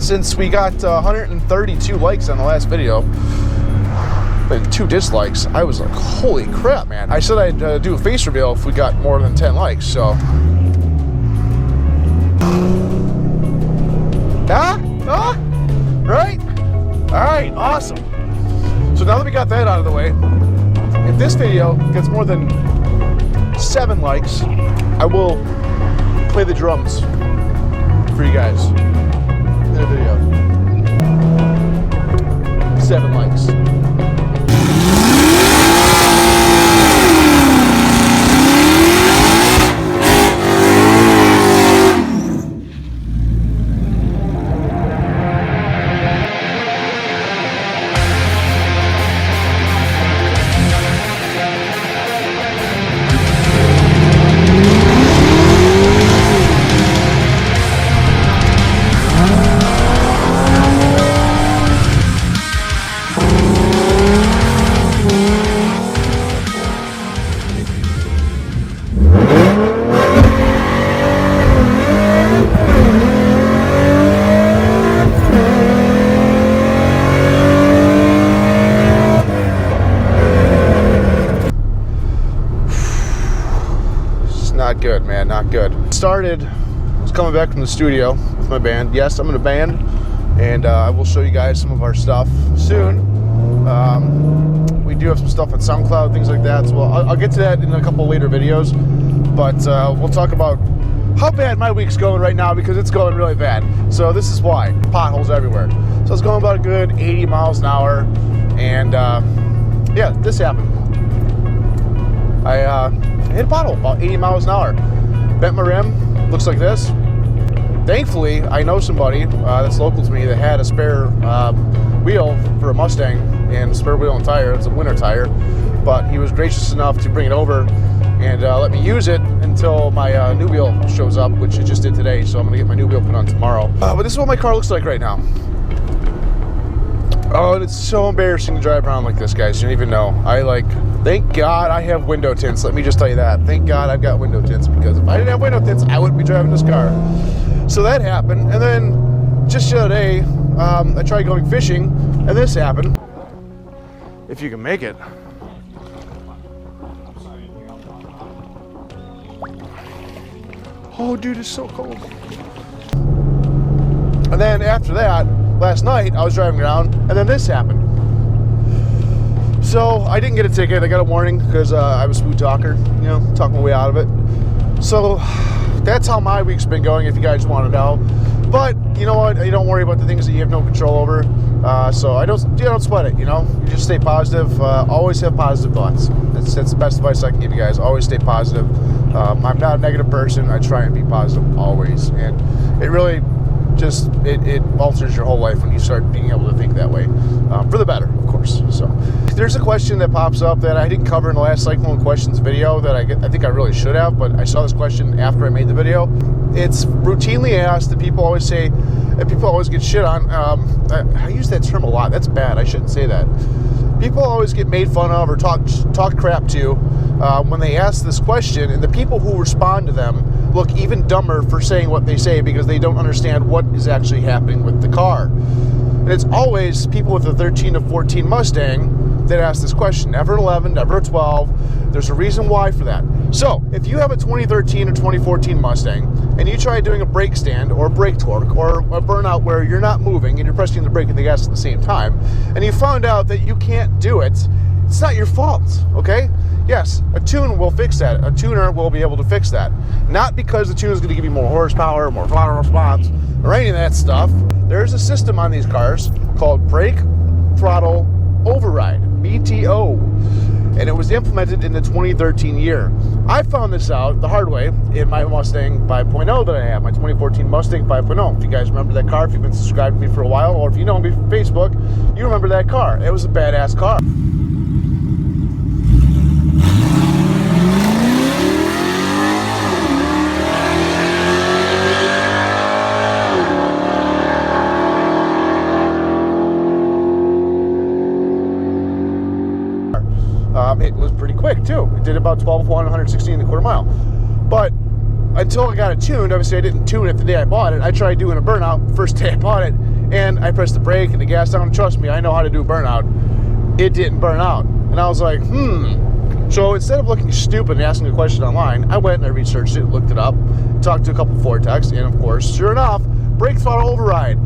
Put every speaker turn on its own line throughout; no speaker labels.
since we got 132 likes on the last video, but 2 dislikes, I was like, holy crap, man. I said I'd do a face reveal if we got more than 10 likes, so. Right? All right, awesome. So now that we got that out of the way, if this video gets more than 7 likes, I will play the drums for you guys in a video. 7 likes. Not good, man, not good. I was coming back from the studio with my band. Yes, I'm in a band, and I will show you guys some of our stuff soon. We do have some stuff on SoundCloud, things like that, so I'll get to that in a couple later videos, but we'll talk about how bad my week's going right now, because it's going really bad. So this is why. Potholes everywhere. So it's going about a good 80 miles an hour, and yeah, this happened. I hit a pothole about 80 miles an hour. Bent my rim, looks like this. Thankfully, I know somebody that's local to me that had a spare wheel for a Mustang and a spare wheel and tire. It's a winter tire, but he was gracious enough to bring it over and let me use it until my new wheel shows up, which it just did today, so I'm gonna get my new wheel put on tomorrow. But this is what my car looks like right now. Oh, and it's so embarrassing to drive around like this, guys. You don't even know. Thank God I have window tints. Let me just tell you that. Thank God I've got window tints, because if I didn't have window tints, I wouldn't be driving this car. So that happened, and then just the other day, I tried going fishing, and this happened. If you can make it. Oh, dude, it's so cold. And then after that, last night, I was driving around, and then this happened. So I didn't get a ticket. I got a warning because I was a smooth talker, you know, talk my way out of it. So that's how my week's been going, if you guys want to know. But you know what? You don't worry about the things that you have no control over. So you don't sweat it. You know, you just stay positive. Always have positive thoughts. That's the best advice I can give you guys. Always stay positive. I'm not a negative person. I try and be positive always, and it really just it alters your whole life when you start being able to think that way, for the better, of course. So there's a question that pops up that I didn't cover in the last Cyclone Questions video that I think I really should have, but I saw this question after I made the video. It's routinely asked, that people always say, and people always get shit on. I use that term a lot. That's bad. I shouldn't say that. People always get made fun of or talk crap to when they ask this question, and the people who respond to them look even dumber for saying what they say, because they don't understand what is actually happening with the car. And it's always people with a 13 to 14 Mustang that ask this question. Never an 11, never a 12. There's a reason why for that. So if you have a 2013 or 2014 Mustang and you try doing a brake stand or brake torque or a burnout where you're not moving and you're pressing the brake and the gas at the same time, and you found out that you can't do it, it's not your fault, okay? Yes, a tune will fix that. A tuner will be able to fix that. Not because the tune is going to give you more horsepower, more throttle response, or any of that stuff. There's a system on these cars called Brake Throttle Override, BTO, and it was implemented in the 2013 year. I found this out the hard way in my Mustang 5.0 that I have, my 2014 Mustang 5.0. If you guys remember that car, if you've been subscribed to me for a while, or if you know me from Facebook, you remember that car. It was a badass car. It was pretty quick too. It did about 12 1, 116 and a quarter mile. But until I got it tuned, obviously I didn't tune it the day I bought it. I tried doing a burnout first day I bought it, and I pressed the brake and the gas down. Trust me, I know how to do burnout. It didn't burn out. And I was like, So instead of looking stupid and asking a question online, I went and I researched it, looked it up, talked to a couple Ford techs, and of course, sure enough, brake throttle override.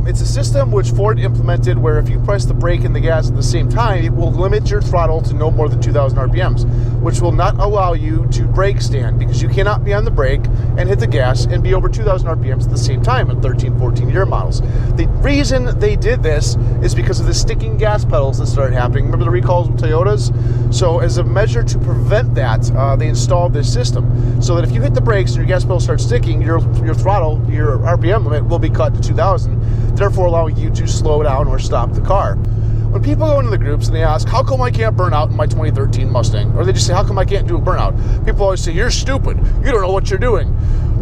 It's a system which Ford implemented where if you press the brake and the gas at the same time, it will limit your throttle to no more than 2,000 RPMs, which will not allow you to brake stand, because you cannot be on the brake and hit the gas and be over 2,000 RPMs at the same time in 13, 14-year models. The reason they did this is because of the sticking gas pedals that started happening. Remember the recalls with Toyotas? So as a measure to prevent that, they installed this system so that if you hit the brakes and your gas pedals start sticking, your throttle, your RPM limit will be cut to 2,000, therefore allowing you to slow down or stop the car. When people go into the groups and they ask, how come I can't burn out in my 2013 Mustang? Or they just say, how come I can't do a burnout? People always say, you're stupid. You don't know what you're doing.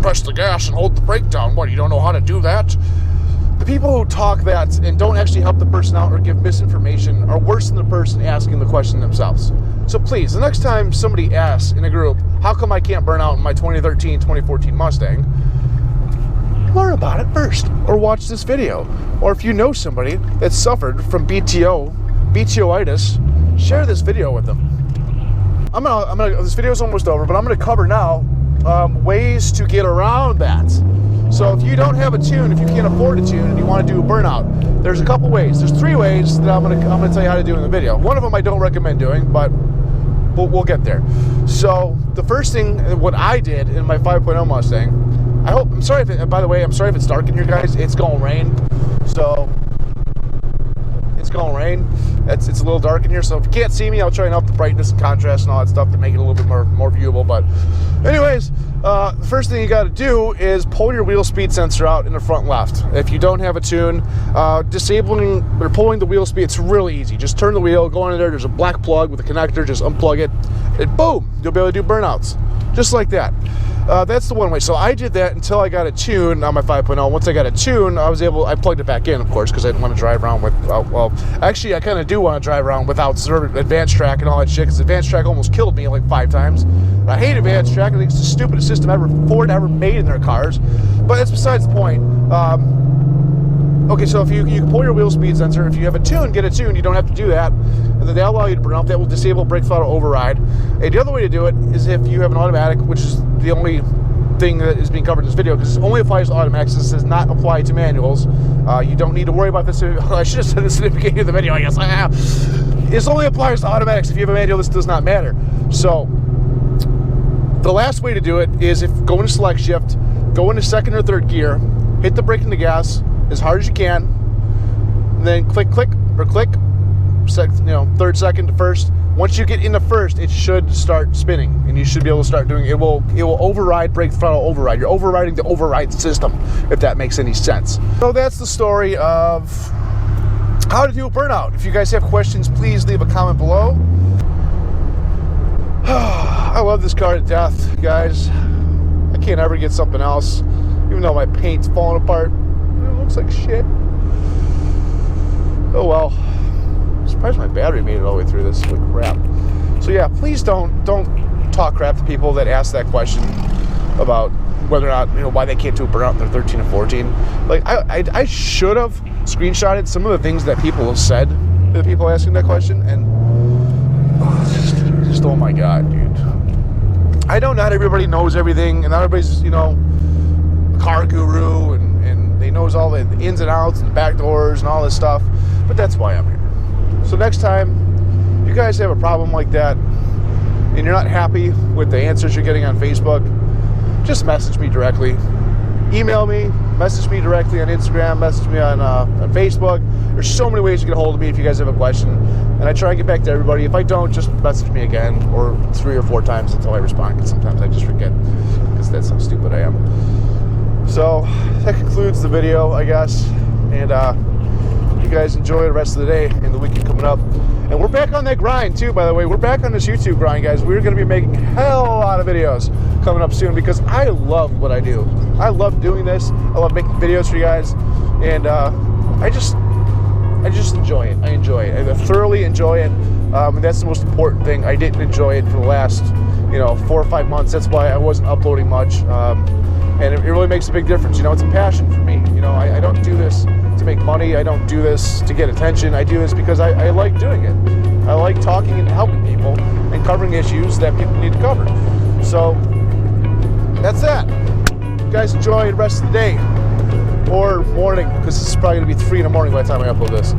Press the gas and hold the brake down. What, you don't know how to do that? The people who talk that and don't actually help the person out or give misinformation are worse than the person asking the question themselves. So please, the next time somebody asks in a group, how come I can't burn out in my 2013, 2014 Mustang? Learn about it first, or watch this video. Or if you know somebody that suffered from BTO-itis, share this video with them. This video is almost over, but I'm gonna cover now ways to get around that. So if you don't have a tune, if you can't afford a tune and you want to do a burnout, there's a couple ways. There's 3 ways that I'm gonna tell you how to do in the video. One of them I don't recommend doing, but we'll get there. So the first thing, what I did in my 5.0 Mustang, by the way, I'm sorry if it's dark in here, guys. It's gonna rain, so it's gonna rain. It's a little dark in here, so if you can't see me, I'll try and up the brightness and contrast and all that stuff to make it a little bit more viewable. But anyways, the first thing you got to do is pull your wheel speed sensor out in the front left. If you don't have a tune, disabling or pulling the wheel speed, it's really easy. Just turn the wheel, go in there. There's a black plug with a connector. Just unplug it, and boom, you'll be able to do burnouts just like that. That's the one way. So I did that until I got a tune on my 5.0. Once I got a tune, I plugged it back in, of course, because I didn't want to drive around with, well, actually, I kind of do want to drive around without advanced track and all that shit, because advanced track almost killed me like 5 times. I hate advanced track. I think it's the stupidest system Ford ever made in their cars. But that's besides the point. Okay, so if you can pull your wheel speed sensor, if you have a tune, get a tune. You don't have to do that. And then they'll allow you to burn out. That will disable brake throttle override. And the other way to do it is if you have an automatic, which is the only thing that is being covered in this video, because it only applies to automatics. This does not apply to manuals. You don't need to worry about this. I should have said this at the beginning of the video, I guess. This only applies to automatics. If you have a manual, this does not matter. So the last way to do it is go into select shift, go into 2nd or 3rd gear, hit the brake and the gas as hard as you can, and then click, or click, 3rd, 2nd to 1st. Once you get into 1st, it should start spinning, and you should be able to start doing it. It will override brake throttle override. You're overriding the override system, if that makes any sense. So that's the story of how to do a burnout. If you guys have questions, please leave a comment below. I love this car to death, guys. I can't ever get something else, even though my paint's falling apart. It looks like shit. Oh well. I'm surprised my battery made it all the way through this. Holy crap. So yeah, please don't talk crap to people that ask that question about whether or not, why they can't do a burnout in their 13 or 14. Like, I should have screenshotted some of the things that people have said to the people asking that question, and just oh my god, dude. I know not everybody knows everything, and not everybody's, a car guru, and they knows all the ins and outs and the back doors and all this stuff, but that's why I'm here. So next time you guys have a problem like that and you're not happy with the answers you're getting on Facebook, just message me directly. Email me, message me directly on Instagram, message me on Facebook. There's so many ways to get a hold of me if you guys have a question, and I try and get back to everybody. If I don't, just message me again, or 3 or 4 times until I respond, because sometimes I just forget, because that's how stupid I am. So that concludes the video, I guess, and you guys enjoy the rest of the day and the weekend coming up. And we're back on that grind too, by the way. We're back on this YouTube grind, guys. We're going to be making a hell of a lot of videos coming up soon, because I love what I do. I love doing this. I love making videos for you guys, and I just enjoy it. I enjoy it. I thoroughly enjoy it, and that's the most important thing. I didn't enjoy it for the last 4 or 5 months. That's why I wasn't uploading much, and it really makes a big difference. It's a passion for me. I don't do this to make money. I don't do this to get attention. I do this because I like doing it. I like talking and helping people and covering issues that people need to cover. So that's that. You guys enjoy the rest of the day or morning, because this is probably going to be 3 in the morning by the time I upload this.